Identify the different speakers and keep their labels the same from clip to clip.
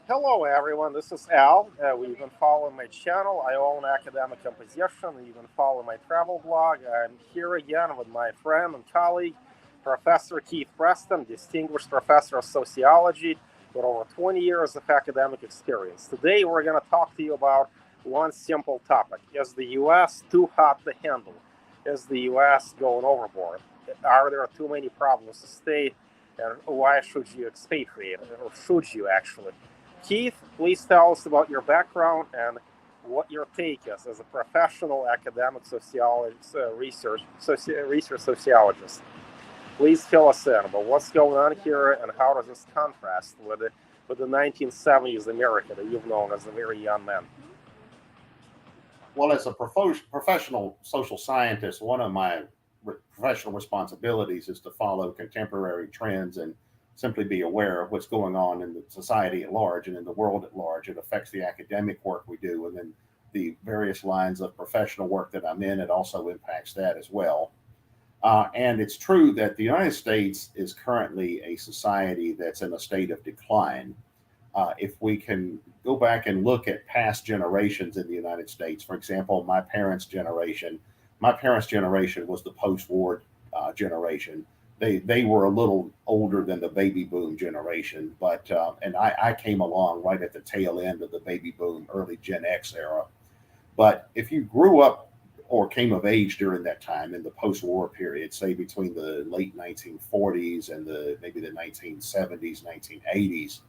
Speaker 1: Hello, everyone. This is Al. We've been following my channel. I own academic composition. You've been following my travel blog. I'm here again with my friend and colleague, Professor Keith Preston, distinguished professor of sociology with over 20 years of academic experience. Today, we're going to talk to you about one simple topic. Is the U.S. too hot to handle? Is the U.S. going overboard? Are there too many problems to state? And why should you expatriate? Or should you actually? Keith, please tell us about your background and what your take is as a professional academic sociologist, research sociologist. Please fill us in about what's going on here and how does this contrast with the 1970s America that you've known as a very young man.
Speaker 2: Well, as a professional social scientist, one of my professional responsibilities is to follow contemporary trends and simply be aware of what's going on in the society at large and in the world at large. It affects the academic work we do, and then the various lines of professional work that I'm in, it also impacts that as well. And it's true that the United States is currently a society that's in a state of decline. If we can go back and look at past generations in the United States, for example, my parents' generation was the post-war generation. They were a little older than the baby boom generation, but and I came along right at the tail end of the baby boom, early Gen X era. But if you grew up or came of age during that time in the post-war period, say between the late 1940s and maybe the 1970s, 1980s,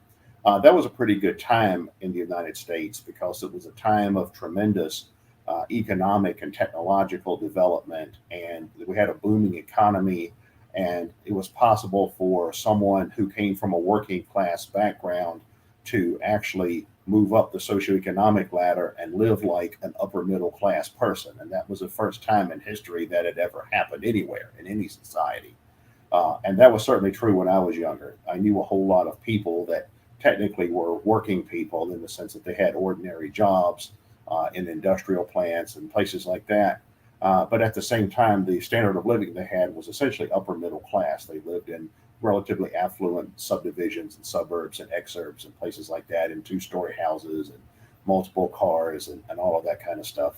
Speaker 2: that was a pretty good time in the United States because it was a time of tremendous economic and technological development, and we had a booming economy, and it was possible for someone who came from a working class background to actually move up the socioeconomic ladder and live like an upper middle class person. And that was the first time in history that had ever happened anywhere in any society. And that was certainly true when I was younger. I knew a whole lot of people that technically were working people in the sense that they had ordinary jobs in industrial plants and places like that. But at the same time, the standard of living they had was essentially upper middle class. They lived in relatively affluent subdivisions and suburbs and exurbs and places like that in two-story houses and multiple cars and all of that kind of stuff.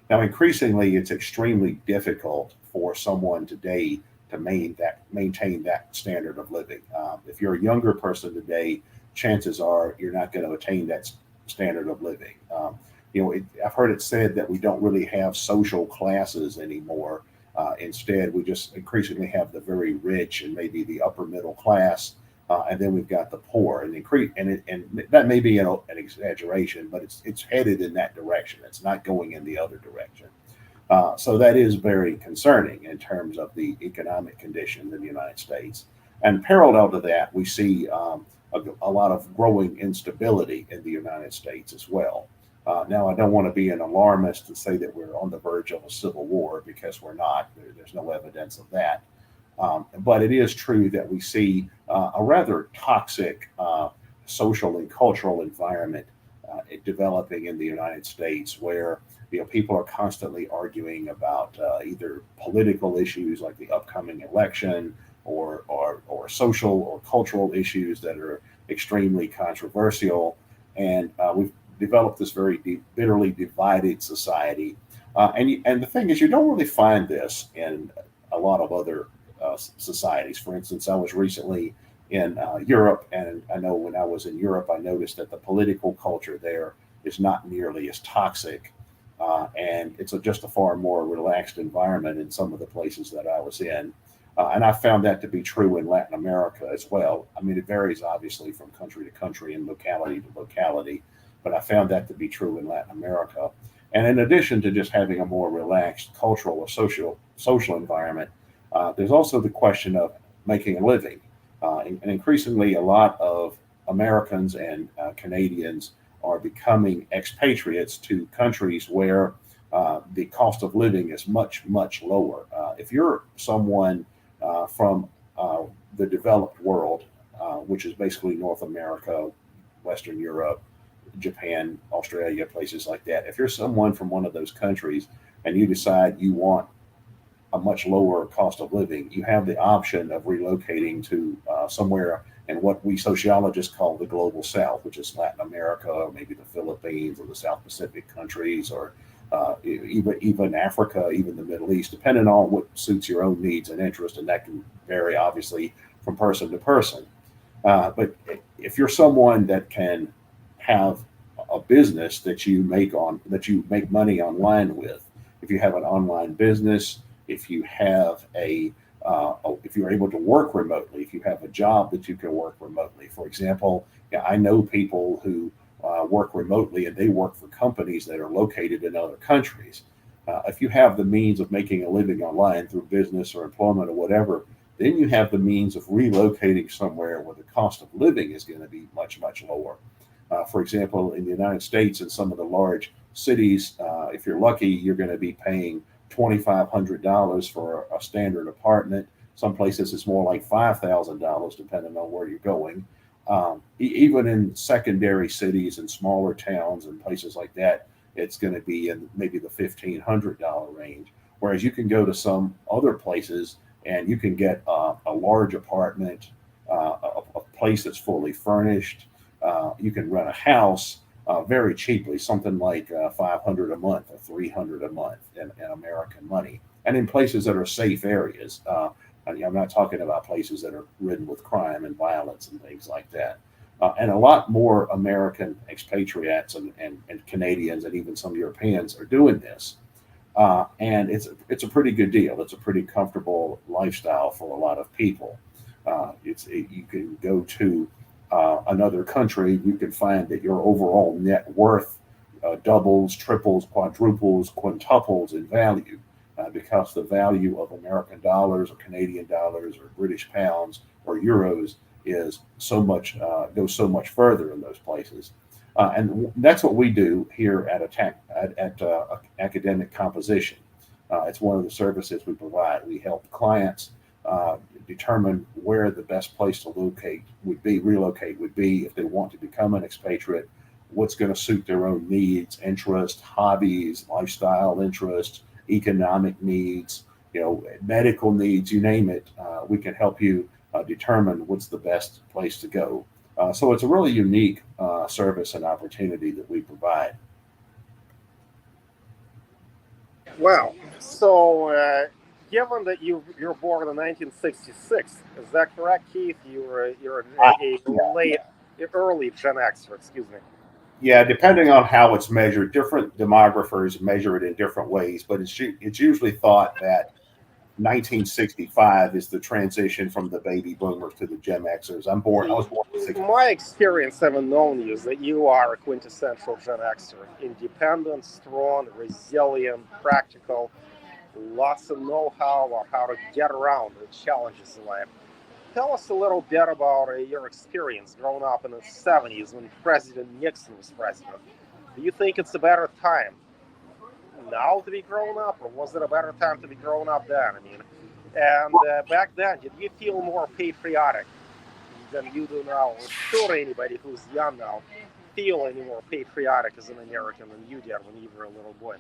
Speaker 2: Now, increasingly, it's extremely difficult for someone today to maintain that standard of living. If you're a younger person today, chances are you're not going to attain that standard of living. I've heard it said that we don't really have social classes anymore. Instead, we just increasingly have the very rich and maybe the upper middle class, and then we've got the poor. And that may be an exaggeration, but it's headed in that direction. It's not going in the other direction. So that is very concerning in terms of the economic condition in the United States. And parallel to that, we see a lot of growing instability in the United States as well. Now, I don't want to be an alarmist and say that we're on the verge of a civil war because we're not. There's no evidence of that. But it is true that we see a rather toxic social and cultural environment developing in the United States where people are constantly arguing about either political issues like the upcoming election or social or cultural issues that are extremely controversial. And we've developed this very bitterly divided society. And the thing is, you don't really find this in a lot of other societies. For instance, I was recently in Europe, and I know when I was in Europe, I noticed that the political culture there is not nearly as toxic. And it's just a far more relaxed environment in some of the places that I was in. And I found that to be true in Latin America as well. I mean, it varies obviously from country to country and locality to locality, but I found that to be true in Latin America. And in addition to just having a more relaxed cultural or social environment, there's also the question of making a living. And increasingly, a lot of Americans and Canadians are becoming expatriates to countries where the cost of living is much, much lower. If you're someone from the developed world, which is basically North America, Western Europe, Japan, Australia, places like that, if you're someone from one of those countries and you decide you want a much lower cost of living, you have the option of relocating to somewhere in what we sociologists call the global south, which is Latin America, or maybe the Philippines, or the South Pacific countries, or even Africa, even the Middle East, depending on what suits your own needs and interest, and that can vary obviously from person to person. But if you're someone that can have a business that you make money online with, if you have an online business, if you have if you're able to work remotely, if you have a job that you can work remotely. For example, yeah, I know people who work remotely and they work for companies that are located in other countries. If you have the means of making a living online through business or employment or whatever, then you have the means of relocating somewhere where the cost of living is going to be much, much lower. For example, in the United States, in some of the large cities, if you're lucky, you're going to be paying $2,500 for a standard apartment. Some places it's more like $5,000, depending on where you're going. Even in secondary cities and smaller towns and places like that, it's going to be in maybe the $1,500 range. Whereas you can go to some other places and you can get a large apartment, a place that's fully furnished. You can rent a house very cheaply, something like $500 a month or $300 a month in American money, and in places that are safe areas. I'm not talking about places that are ridden with crime and violence and things like that. And a lot more American expatriates and Canadians and even some Europeans are doing this. And it's a pretty good deal. It's a pretty comfortable lifestyle for a lot of people. You can go to another country, you can find that your overall net worth doubles, triples, quadruples, quintuples in value because the value of American dollars or Canadian dollars or British pounds or euros is so much goes so much further in those places. And that's what we do here at Academic Composition. It's one of the services we provide. We help clients determine where the best place to relocate would be if they want to become an expatriate, what's going to suit their own needs, interests, hobbies, lifestyle interests, economic needs, medical needs, you name it. We can help you determine what's the best place to go. So it's a really unique service and opportunity that we provide.
Speaker 1: Wow. So, given that you're born in 1966, is that correct, Keith? You're a late, early Gen Xer. Excuse me.
Speaker 2: Yeah, depending on how it's measured, different demographers measure it in different ways, but it's usually thought that 1965 is the transition from the baby boomers to the Gen Xers. I was born in
Speaker 1: My
Speaker 2: 65.
Speaker 1: experience, having known you, is that you are a quintessential Gen Xer. Independent, strong, resilient, practical, lots of know-how on how to get around the challenges in life. Tell us a little bit about your experience growing up in the 70s when President Nixon was president. Do you think it's a better time now to be grown up, or was it a better time to be grown up then? I mean, and back then, did you feel more patriotic than you do now? Or should anybody who's young now feel any more patriotic as an American than you did when you were a little boy?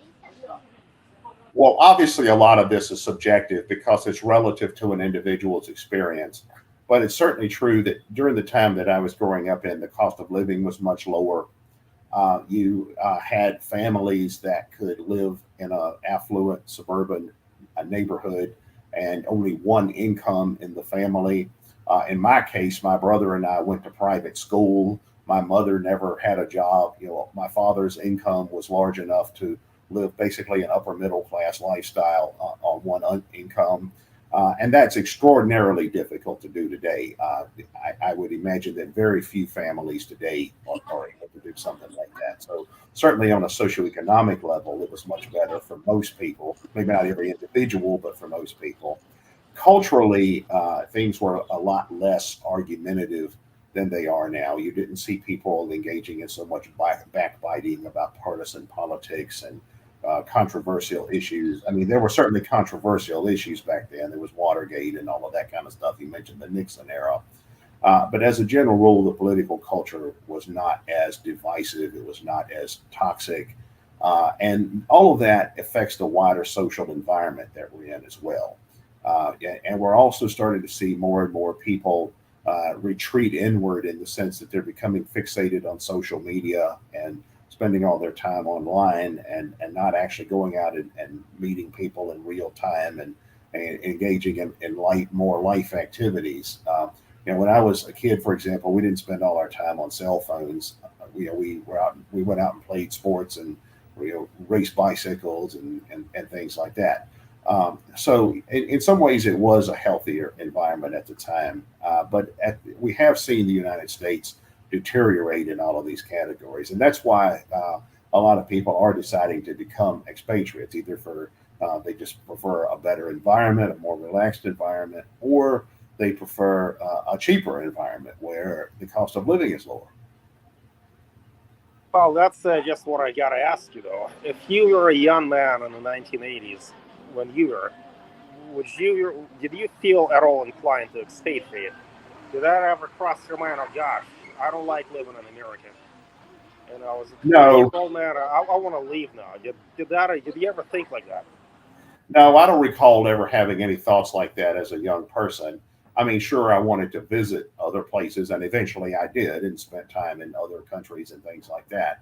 Speaker 2: Well, obviously, a lot of this is subjective because it's relative to an individual's experience. But it's certainly true that during the time that I was growing up in, the cost of living was much lower. You had families that could live in an affluent suburban neighborhood and only one income in the family. In my case, my brother and I went to private school. My mother never had a job. My father's income was large enough to live basically an upper middle class lifestyle on one income. And that's extraordinarily difficult to do today. I would imagine that very few families today are able to do something like that. So certainly on a socioeconomic level, it was much better for most people. Maybe not every individual, but for most people. Culturally, things were a lot less argumentative than they are now. You didn't see people engaging in so much backbiting about partisan politics and controversial issues. I mean, there were certainly controversial issues back then. There was Watergate and all of that kind of stuff. You mentioned the Nixon era. But as a general rule, the political culture was not as divisive. It was not as toxic. And all of that affects the wider social environment that we're in as well. And we're also starting to see more and more people retreat inward in the sense that they're becoming fixated on social media and spending all their time online and not actually going out and meeting people in real time and engaging in more life activities. When I was a kid, for example, we didn't spend all our time on cell phones. We went out and played sports and raced bicycles and things like that. So in some ways, it was a healthier environment at the time. But we have seen the United States deteriorate in all of these categories, and that's why a lot of people are deciding to become expatriates, either for they just prefer a better environment, a more relaxed environment, or they prefer a cheaper environment where the cost of living is lower.
Speaker 1: Well, that's just what I gotta ask you though. If you were a young man in the 1980s, when you were, did you feel at all inclined to expatriate? Did that ever cross your mind? Oh gosh, I don't like living in America. And I was a
Speaker 2: No,
Speaker 1: 20-year-old man. I want to leave now. Did you ever think like that?
Speaker 2: no, I don't recall ever having any thoughts like that as a young person. I mean, sure, I wanted to visit other places, and eventually I did and spent time in other countries and things like that.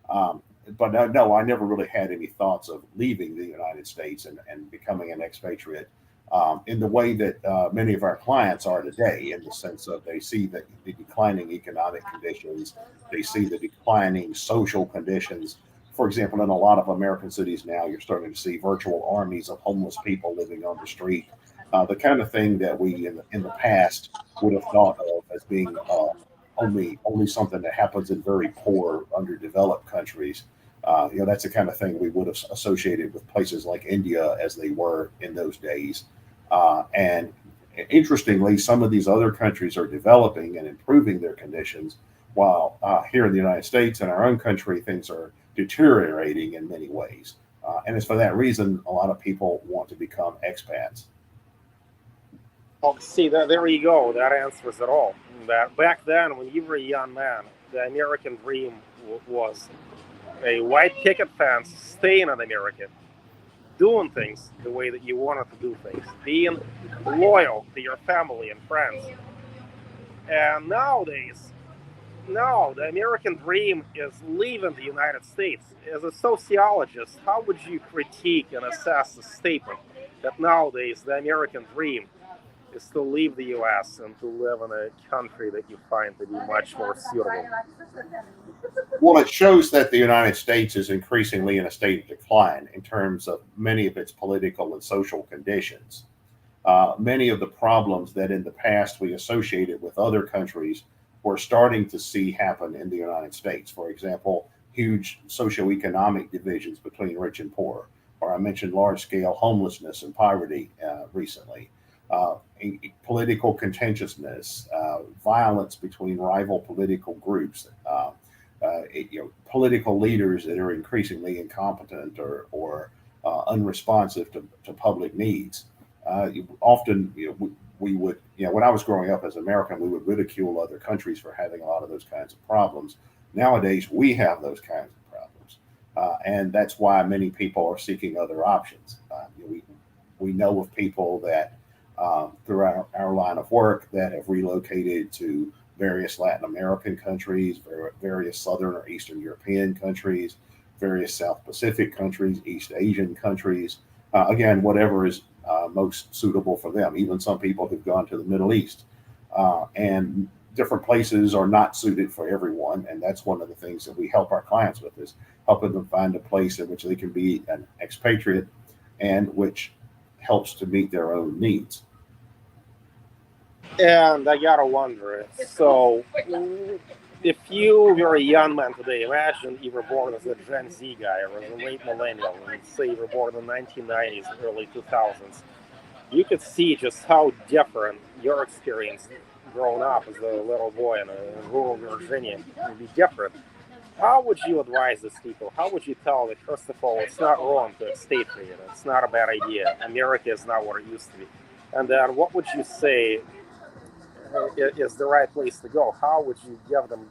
Speaker 2: Um, but no, I never really had any thoughts of leaving the United States and becoming an expatriate in the way that many of our clients are today, in the sense of they see the declining economic conditions, they see the declining social conditions. For example, in a lot of American cities now, you're starting to see virtual armies of homeless people living on the street. The kind of thing that we in the past would have thought of as being only something that happens in very poor, underdeveloped countries. That's the kind of thing we would have associated with places like India as they were in those days. And interestingly, some of these other countries are developing and improving their conditions, while here in the United States, in our own country, things are deteriorating in many ways. And it's for that reason a lot of people want to become expats.
Speaker 1: Well, see, there you go. That answers it all. That back then, when you were a young man, the American dream was a white picket fence, staying in America, doing things the way that you wanted to do things, being loyal to your family and friends. And nowadays, no, the American dream is leaving the United States. As a sociologist, how would you critique and assess the statement that nowadays the American dream is to leave the US and to live in a country that you find to be much more suitable?
Speaker 2: Well, it shows that the United States is increasingly in a state of decline in terms of many of its political and social conditions. Many of the problems that in the past we associated with other countries we're starting to see happen in the United States. For example, huge socioeconomic divisions between rich and poor, or I mentioned large scale homelessness and poverty recently, political contentiousness, violence between rival political groups. Political leaders that are increasingly incompetent or unresponsive to public needs. Often, we would, when I was growing up as an American, we would ridicule other countries for having a lot of those kinds of problems. Nowadays, we have those kinds of problems. And that's why many people are seeking other options. We know of people that, through our line of work, that have relocated to various Latin American countries, various Southern or Eastern European countries, various South Pacific countries, East Asian countries. Again, whatever is most suitable for them. Even some people who've gone to the Middle East. And different places are not suited for everyone. And that's one of the things that we help our clients with, is helping them find a place in which they can be an expatriate and which helps to meet their own needs.
Speaker 1: And I gotta wonder, so if you were a young man today, imagine you were born as a Gen Z guy or as a late millennial, and say you were born in the 1990s, early 2000s, you could see just how different your experience growing up as a little boy in rural Virginia would be different. How would you advise these people? How would you tell that, first of all, it's not wrong to expatriate, it's not a bad idea, America is not what it used to be? And then what would you say is the right place to go? How would you give them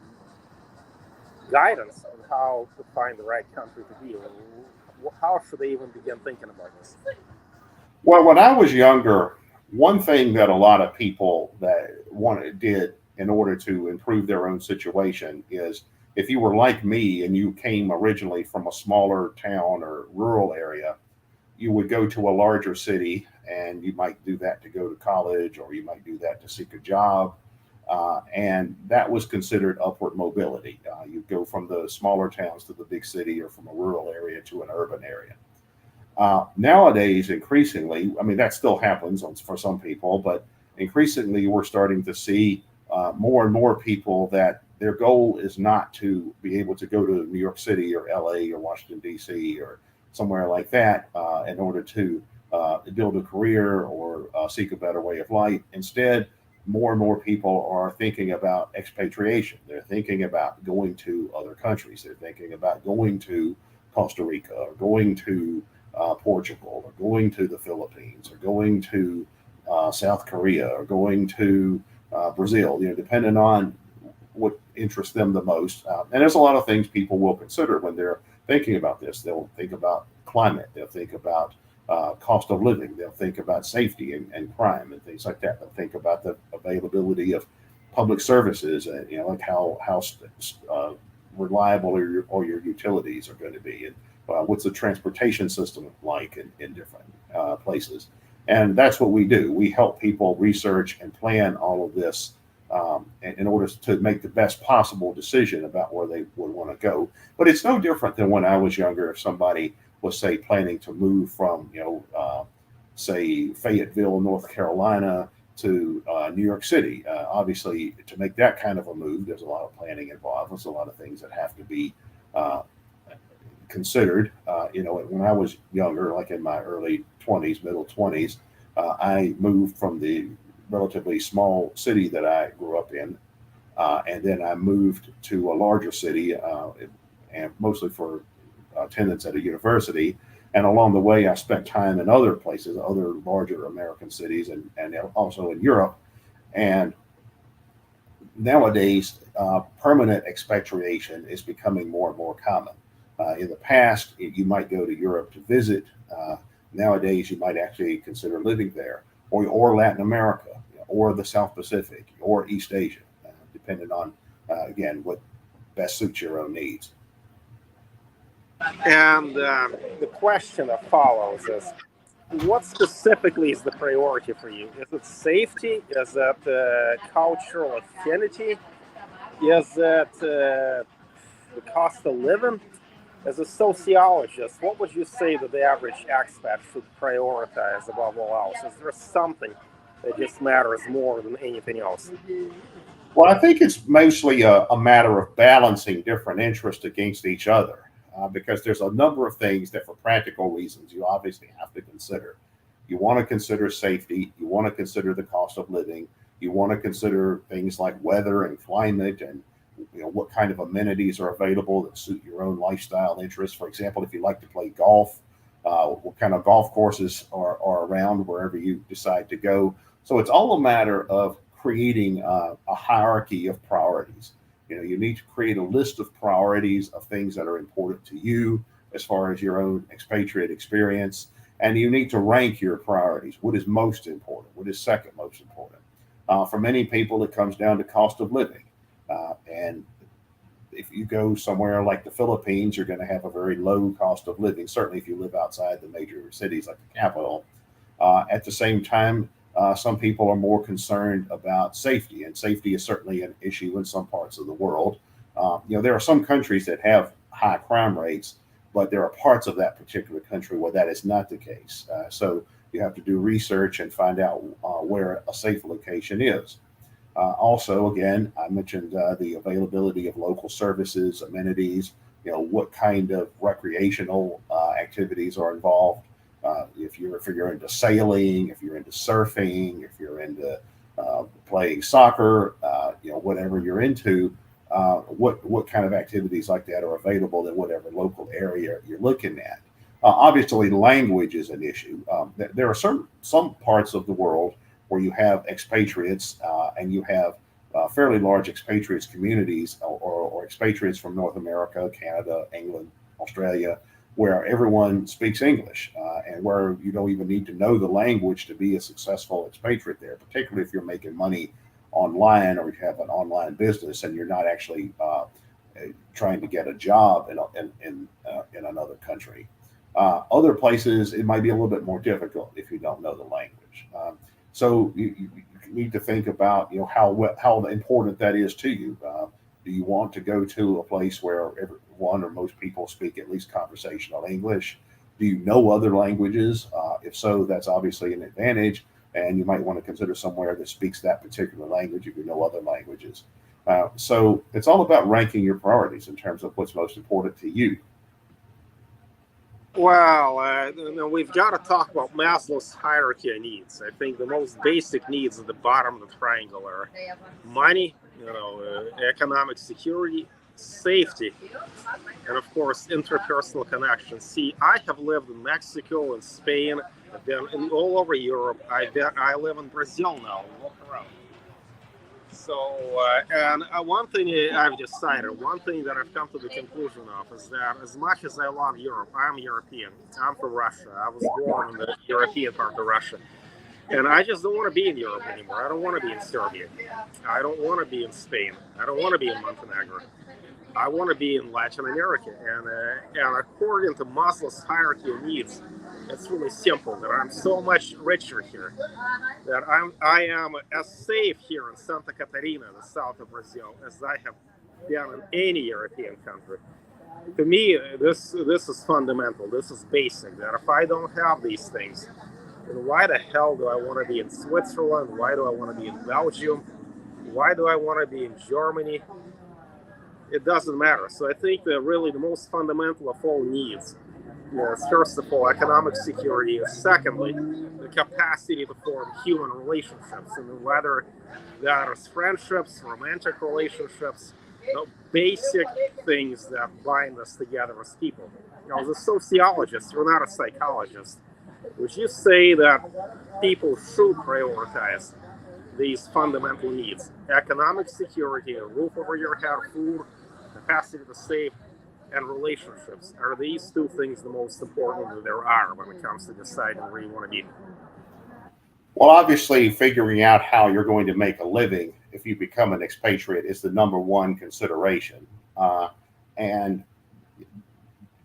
Speaker 1: guidance on how to find the right country to be? How should they even begin thinking about this?
Speaker 2: Well, when I was younger, one thing that a lot of people that wanted did in order to improve their own situation is if you were like me and you came originally from a smaller town or rural area, you would go to a larger city, and you might do that to go to college, or you might do that to seek a job. And that was considered upward mobility. You go from the smaller towns to the big city, or from a rural area to an urban area. Nowadays, increasingly, I mean, that still happens for some people, but increasingly, we're starting to see more and more people that their goal is not to be able to go to New York City or LA or Washington, D.C. or somewhere like that in order to build a career or seek a better way of life. Instead, more and more people are thinking about expatriation. They're thinking about going to other countries. They're thinking about going to Costa Rica, or going to Portugal, or going to the Philippines, or going to South Korea, or going to Brazil, depending on what interests them the most. And there's a lot of things people will consider when they're thinking about this. They'll think about climate, they'll think about cost of living, they'll think about safety and crime and things like that. They'll think about the availability of public services, and like how reliable your utilities are going to be, and what's the transportation system like in different places. And that's what we do. We help people research and plan all of this in order to make the best possible decision about where they would want to go. But it's no different than when I was younger. If somebody was, say, planning to move from, say, Fayetteville, North Carolina to New York City, obviously, to make that kind of a move, there's a lot of planning involved. There's a lot of things that have to be considered. When I was younger, like in my early 20s, middle 20s, I moved from the relatively small city that I grew up in, and then I moved to a larger city, and mostly for attendance at a university. And along the way, I spent time in other places, other larger American cities, and also in Europe. And nowadays, permanent expatriation is becoming more and more common. In the past, you might go to Europe to visit. Nowadays, you might actually consider living there, or Latin America, or the South Pacific, or East Asia, depending on, again, what best suits your own needs.
Speaker 1: And the question that follows is, what specifically is the priority for you? Is it safety? Is it cultural affinity? Is it the cost of living? As a sociologist, what would you say that the average expat should prioritize above all else? Is there something that just matters more than anything else?
Speaker 2: Well, I think it's mostly a matter of balancing different interests against each other, because there's a number of things that, for practical reasons, you obviously have to consider. You want to consider safety, you want to consider the cost of living, you want to consider things like weather and climate, and what kind of amenities are available that suit your own lifestyle interests. For example, if you like to play golf, what kind of golf courses are around wherever you decide to go. So it's all a matter of creating a hierarchy of priorities. You need to create a list of priorities of things that are important to you as far as your own expatriate experience. And you need to rank your priorities. What is most important? What is second most important? For many people, it comes down to cost of living. And if you go somewhere like the Philippines, you're going to have a very low cost of living, certainly if you live outside the major cities like the capital. At the same time, some people are more concerned about safety, and safety is certainly an issue in some parts of the world. There are some countries that have high crime rates, but there are parts of that particular country where that is not the case. So you have to do research and find out where a safe location is. Also, again, I mentioned the availability of local services, amenities, what kind of recreational activities are involved. If you're into sailing, if you're into surfing, if you're into playing soccer, whatever you're into, what kind of activities like that are available in whatever local area you're looking at. Obviously, language is an issue. There are some parts of the world where you have expatriates and you have fairly large expatriates communities or expatriates from North America, Canada, England, Australia, where everyone speaks English, and where you don't even need to know the language to be a successful expatriate there, particularly if you're making money online or you have an online business and you're not actually trying to get a job in another country. Other places, it might be a little bit more difficult if you don't know the language. So you need to think about, how important that is to you. Do you want to go to a place where everyone or most people speak at least conversational English? Do you know other languages? If so, that's obviously an advantage, and you might want to consider somewhere that speaks that particular language if you know other languages. So it's all about ranking your priorities in terms of what's most important to you.
Speaker 1: Well, we've got to talk about Maslow's hierarchy of needs. I think the most basic needs at the bottom of the triangle are money, economic security, safety, and of course interpersonal connections. See, I have lived in Mexico and Spain. I've been all over Europe. I live in Brazil now. Walk around. So, one thing I've decided, one thing that I've come to the conclusion of is that as much as I love Europe, I'm European. I'm from Russia. I was born in the European part of Russia. And I just don't want to be in Europe anymore. I don't want to be in Serbia. I don't want to be in Spain. I don't want to be in Montenegro. I want to be in Latin America. And according to Maslow's hierarchy of needs, it's really simple that I'm so much richer here, that I am as safe here in Santa Catarina, the south of Brazil, as I have been in any European country. To me, this is fundamental. This is basic. That if I don't have these things, then why the hell do I want to be in Switzerland? Why do I want to be in Belgium? Why do I want to be in Germany? It doesn't matter. So I think that really the most fundamental of all needs is, first of all, economic security. Secondly, the capacity to form human relationships, and whether that is friendships, romantic relationships, basic things that bind us together as people. As a sociologist, you're not a psychologist. Would you say that people should prioritize these fundamental needs? Economic security, a roof over your head, food, capacity to save, and relationships. Are these two things the most important that there are when it comes to deciding where you want to be?
Speaker 2: Well, obviously, figuring out how you're going to make a living if you become an expatriate is the number one consideration. And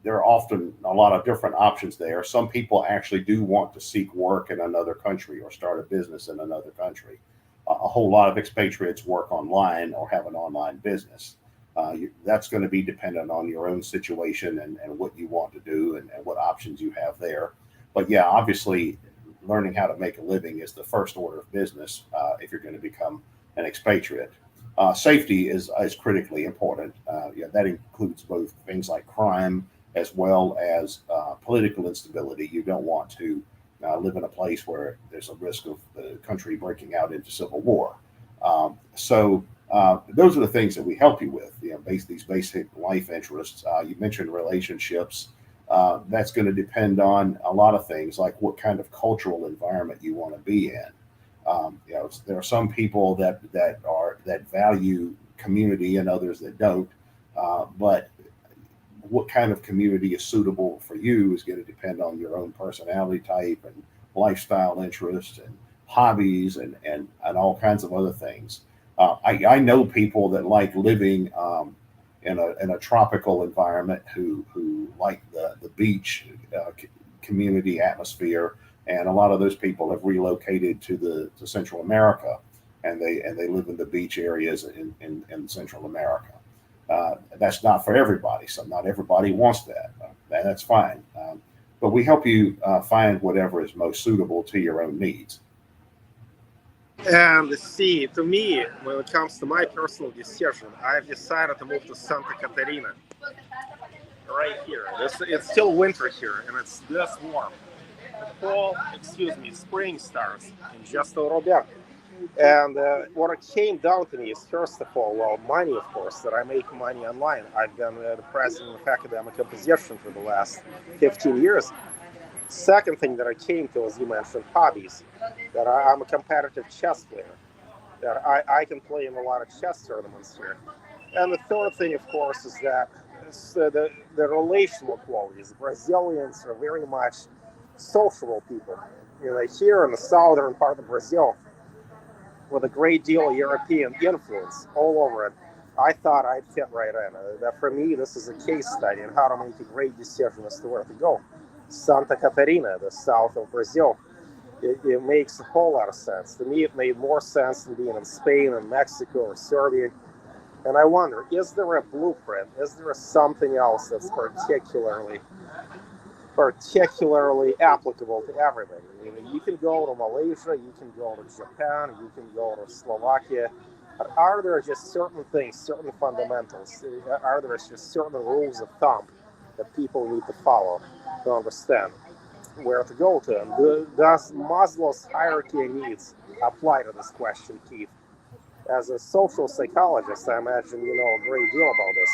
Speaker 2: there are often a lot of different options there. Some people actually do want to seek work in another country or start a business in another country. A whole lot of expatriates work online or have an online business. That's going to be dependent on your own situation and what you want to do and what options you have there. But yeah, obviously, learning how to make a living is the first order of business if you're going to become an expatriate. Safety is critically important. That includes both things like crime as well as political instability. You don't want to live in a place where there's a risk of the country breaking out into civil war. So those are the things that we help you with. These basic life interests. You mentioned relationships. That's going to depend on a lot of things, like what kind of cultural environment you want to be in. There are some people that value community and others that don't. But what kind of community is suitable for you is going to depend on your own personality type and lifestyle interests and hobbies and all kinds of other things. I know people that like living in a tropical environment who like the beach community atmosphere, and a lot of those people have relocated to Central America, and they live in the beach areas in Central America. That's not for everybody. So not everybody wants that. That's fine. But we help you find whatever is most suitable to your own needs.
Speaker 1: And see, to me, when it comes to my personal decision, I've decided to move to Santa Catarina. Right here. It's still winter here, and it's this warm. Spring starts in just a little bit. And what it came down to me is, first of all, money, of course, that I make money online. I've been the president of academic composition for the last 15 years. Second thing that I came to, as you mentioned, hobbies. That I'm a competitive chess player. That I can play in a lot of chess tournaments here. And the third thing, of course, is that the relational qualities. Brazilians are very much sociable people. Here in the southern part of Brazil, with a great deal of European influence all over it, I thought I'd fit right in. That for me, this is a case study in how to make a great decision as to where to go. Santa Catarina, the south of Brazil, it makes a whole lot of sense. To me, it made more sense than being in Spain and Mexico or Serbia. And I wonder, is there a blueprint? Is there something else that's particularly applicable to everybody? You can go to Malaysia, you can go to Japan, you can go to Slovakia. Are there just certain things, certain fundamentals? Are there just certain rules of thumb that people need to follow to understand where to go to? And does Maslow's hierarchy of needs apply to this question, Keith? As a social psychologist, I imagine you know a great deal about this.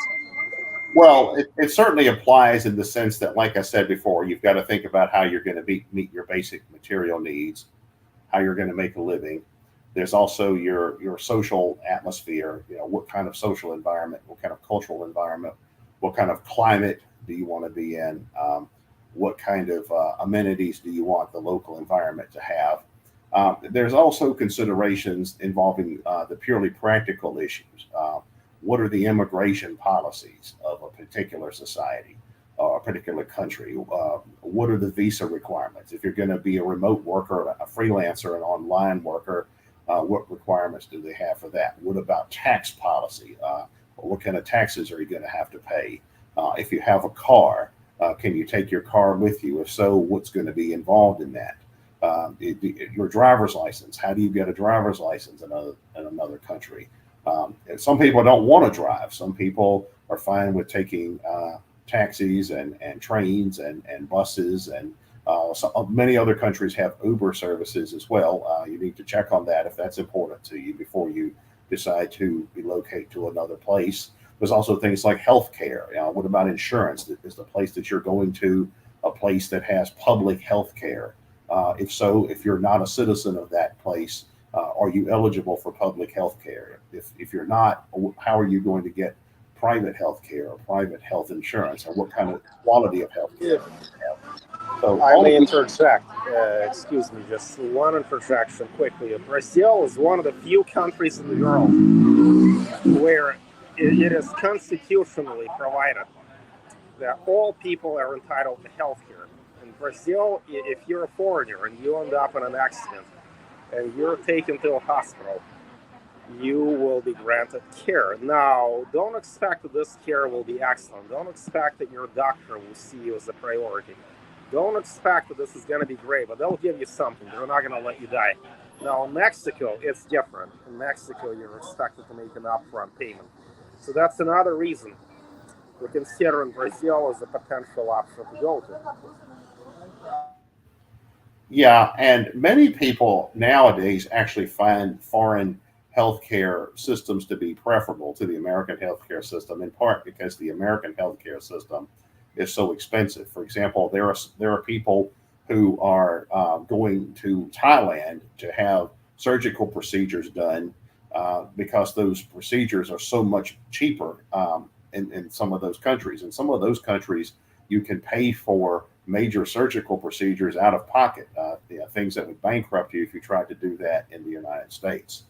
Speaker 2: Well, it certainly applies in the sense that, like I said before, you've got to think about how you're going to meet your basic material needs, how you're going to make a living. There's also your social atmosphere. What kind of social environment, what kind of cultural environment, what kind of climate do you want to be in? What kind of amenities do you want the local environment to have? There's also considerations involving the purely practical issues. What are the immigration policies of a particular society or a particular country? What are the visa requirements? If you're going to be a remote worker, a freelancer, an online worker, what requirements do they have for that? What about tax policy? What kind of taxes are you going to have to pay? If you have a car, can you take your car with you? If so, what's going to be involved in that? Your driver's license. How do you get a driver's license in another country? Some people don't want to drive. Some people are fine with taking taxis and trains and buses, and many other countries have Uber services as well. You need to check on that if that's important to you before you decide to relocate to another place. There's also things like healthcare. What about insurance? Is the place that you're going to a place that has public health care? If so, if you're not a citizen of that place, are you eligible for public health care? If you're not, how are you going to get private health care or private health insurance, and what kind of quality of health care?
Speaker 1: So I may interject. Excuse me, just one interjection quickly. Brazil is one of the few countries in the world where it is constitutionally provided that all people are entitled to health care. In Brazil, if you're a foreigner and you end up in an accident and you're taken to a hospital, you will be granted care. Now, don't expect that this care will be excellent. Don't expect that your doctor will see you as a priority. Don't expect that this is going to be great, but they'll give you something. They're not going to let you die. Now, in Mexico, it's different. In Mexico, you're expected to make an upfront payment. So that's another reason we're considering Brazil as a potential option to go to.
Speaker 2: Yeah, and many people nowadays actually find foreign healthcare systems to be preferable to the American healthcare system, in part because the American healthcare system is so expensive. For example, there are people who are going to Thailand to have surgical procedures done because those procedures are so much cheaper in some of those countries. In some of those countries, you can pay for major surgical procedures out of pocket, things that would bankrupt you if you tried to do that in the United States.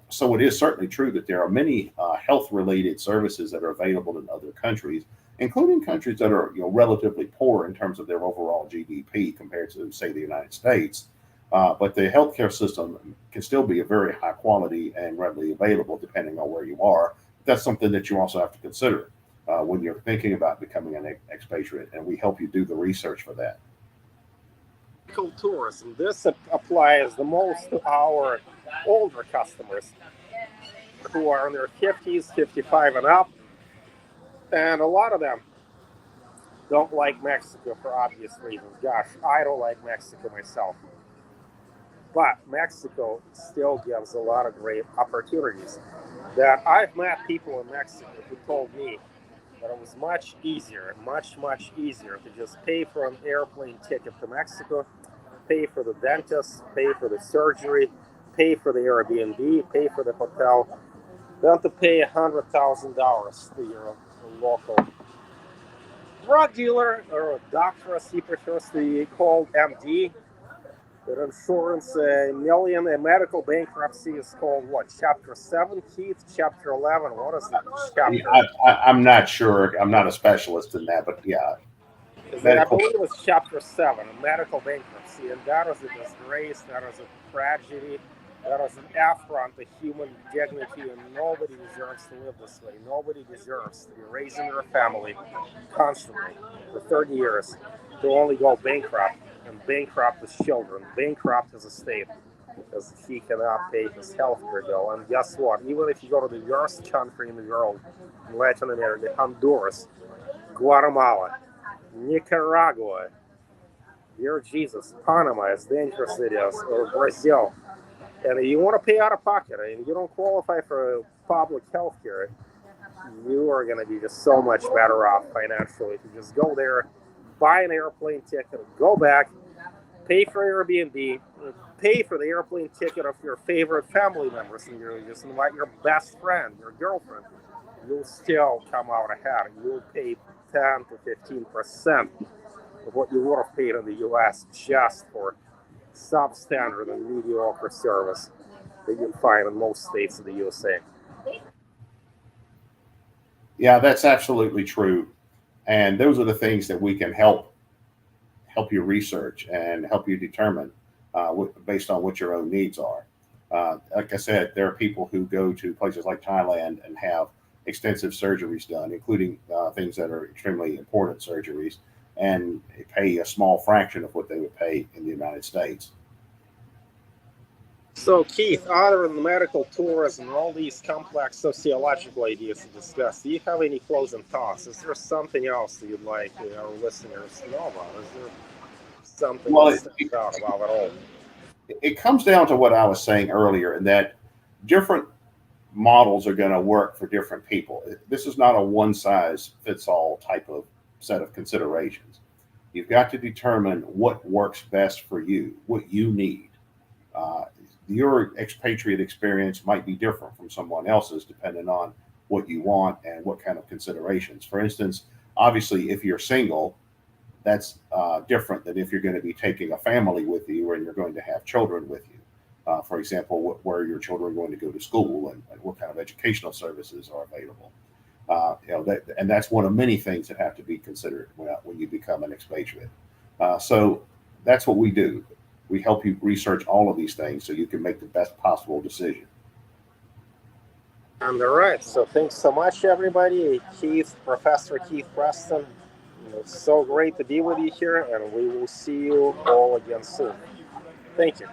Speaker 2: So it is certainly true that there are many health-related services that are available in other countries, including countries that are relatively poor in terms of their overall GDP compared to, say, the United States. But the healthcare system can still be a very high quality and readily available depending on where you are. That's something that you also have to consider when you're thinking about becoming an expatriate, and we help you do the research for that.
Speaker 1: Tourism. This applies the most to our older customers who are in their 50s, 55 and up, and a lot of them don't like Mexico for obvious reasons. Gosh, I don't like Mexico myself. But Mexico still gives a lot of great opportunities. That I've met people in Mexico who told me that it was much easier to just pay for an airplane ticket to Mexico, pay for the dentist, pay for the surgery, pay for the Airbnb, pay for the hotel, than to pay $100,000 to your local drug dealer or a doctor, as he prefers to be called, MD. Their insurance, a medical bankruptcy is called what? Chapter 7, Keith? Chapter 11? What is that
Speaker 2: Yeah,
Speaker 1: chapter?
Speaker 2: I'm not sure. I'm not a specialist in that, but yeah,
Speaker 1: I
Speaker 2: medical.
Speaker 1: believe it's chapter 7, a medical bankruptcy. And that is a disgrace, that is a tragedy, that is an affront to human dignity, and nobody deserves to live this way. Nobody deserves to be raising their family constantly for 30 years to only go bankrupt and bankrupt his children, bankrupt his estate because he cannot pay his health care bill. And guess what? Even if you go to the worst country in the world, in Latin America, Honduras, Guatemala, Nicaragua, dear Jesus, Panama, as dangerous it is, or Brazil, and you want to pay out of pocket and you don't qualify for public health care, you are going to be just so much better off financially if you just go there, buy an airplane ticket, go back, pay for Airbnb, pay for the airplane ticket of your favorite family members, and you just invite your best friend, your girlfriend. You'll still come out ahead. You'll pay 10 to 15% of what you would have paid in the U.S. just for substandard and mediocre service that you find in most states of the USA.
Speaker 2: Yeah, that's absolutely true. And those are the things that we can help you research and help you determine based on what your own needs are. Like I said, there are people who go to places like Thailand and have extensive surgeries done, including things that are extremely important surgeries, and pay a small fraction of what they would pay in the United States.
Speaker 1: So, Keith, other than medical tourism and all these complex sociological ideas to discuss, do you have any closing thoughts? Is there something else that you'd like our listeners to know about? Is there something
Speaker 2: Well,
Speaker 1: that stands out about it all?
Speaker 2: it comes down to what I was saying earlier, in that different models are going to work for different people. This is not a one size fits all type of set of considerations. You've got to determine what works best for you, what you need. Uh, your expatriate experience might be different from someone else's depending on what you want and what kind of considerations. For instance, obviously, if you're single, that's different than if you're going to be taking a family with you and you're going to have children with you. For example, where your children are going to go to school, and what kind of educational services are available. And that's one of many things that have to be considered when you become an expatriate. So that's what we do. We help you research all of these things so you can make the best possible decision.
Speaker 1: And all right, so thanks so much, everybody. Keith, Professor Keith Preston. It's so great to be with you here, and we will see you all again soon. Thank you.